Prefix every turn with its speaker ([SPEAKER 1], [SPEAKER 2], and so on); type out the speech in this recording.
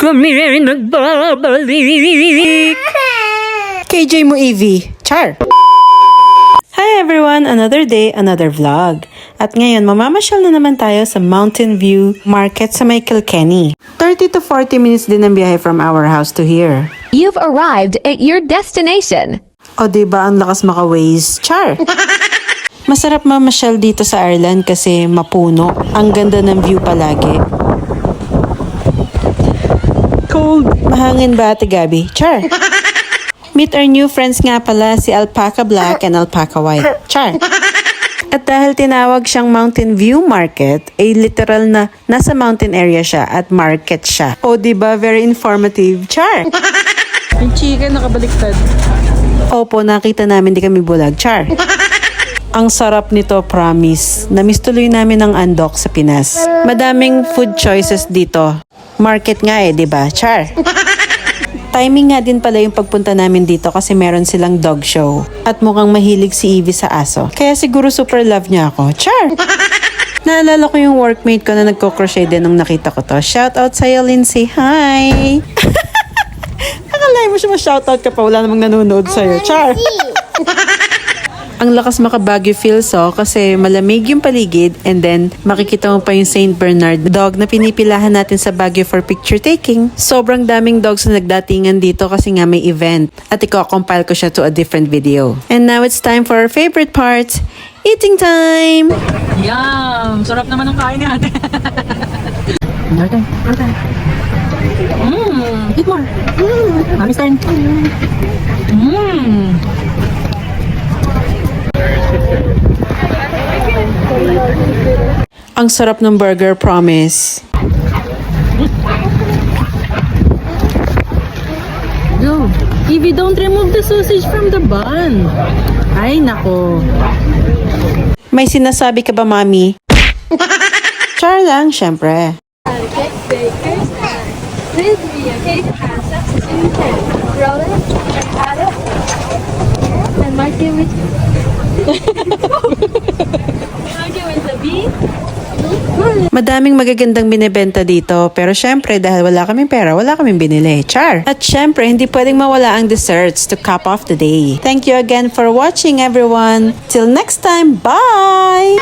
[SPEAKER 1] kami nagbabalik.
[SPEAKER 2] KJ mo, Evie. Char! Hi everyone! Another day, another vlog. At ngayon, mamamasyal na naman tayo sa Mountain View Market sa may Kilkenny. 30 to 40 minutes din ang biyahe from our house to here.
[SPEAKER 3] You've arrived at your destination.
[SPEAKER 2] O diba ang lakas maka-Waze? Char! Masarap mamasyal dito sa Ireland kasi mapuno. Ang ganda ng view palagi. Cold! Mahangin ba, Ate Gabi? Char! Meet our new friends nga pala, si Alpaca Black and Alpaca White. Char! At dahil tinawag siyang Mountain View Market, ay literal na nasa mountain area siya at market siya. O diba, very informative. Char!
[SPEAKER 1] Yung chicken nakabaliktad.
[SPEAKER 2] Opo, nakita namin di kami bulag. Char! Ang sarap nito, promise. Namiss tuloy namin ang andok sa Pinas. Madaming food choices dito. Market nga diba? Char! Timing nga din pala yung pagpunta namin dito kasi meron silang dog show. At mukhang mahilig si Evie sa aso. Kaya siguro super love niya ako. Char! Naalala ko yung workmate ko na nagko-crochet din nung nakita ko to. Shout out sa'yo, Lindsay. Hi! Akalain mo siya ma-shoutout ka pa. Wala namang nanonood sa'yo. Char! Ang lakas maka-Baguio feels kasi malamig yung paligid and then makikita mo pa yung Saint Bernard dog na pinipilahan natin sa Baguio for picture taking. Sobrang daming dogs na nagdatingan dito kasi nga may event at i-compile ko siya to a different video. And now it's time for our favorite part, eating time!
[SPEAKER 1] Yum! Sarap naman ng kain ni ate. Eat more. Mami's turn.
[SPEAKER 2] Ang sarap ng burger, promise.
[SPEAKER 1] Go. Evie, don't remove the sausage from the bun. Ay, nako.
[SPEAKER 2] May sinasabi ka ba, mami? Char lang, syempre.
[SPEAKER 4] Baker's hand. Please be a cake and substitute it. Roll it, add it, and mark it with mark it with the bean.
[SPEAKER 2] Madaming magagandang binibenta dito, pero syempre dahil wala kaming pera, wala kaming binili. Char! At syempre, hindi pwedeng mawala ang desserts to cap off the day. Thank you again for watching, everyone. Till next time, bye!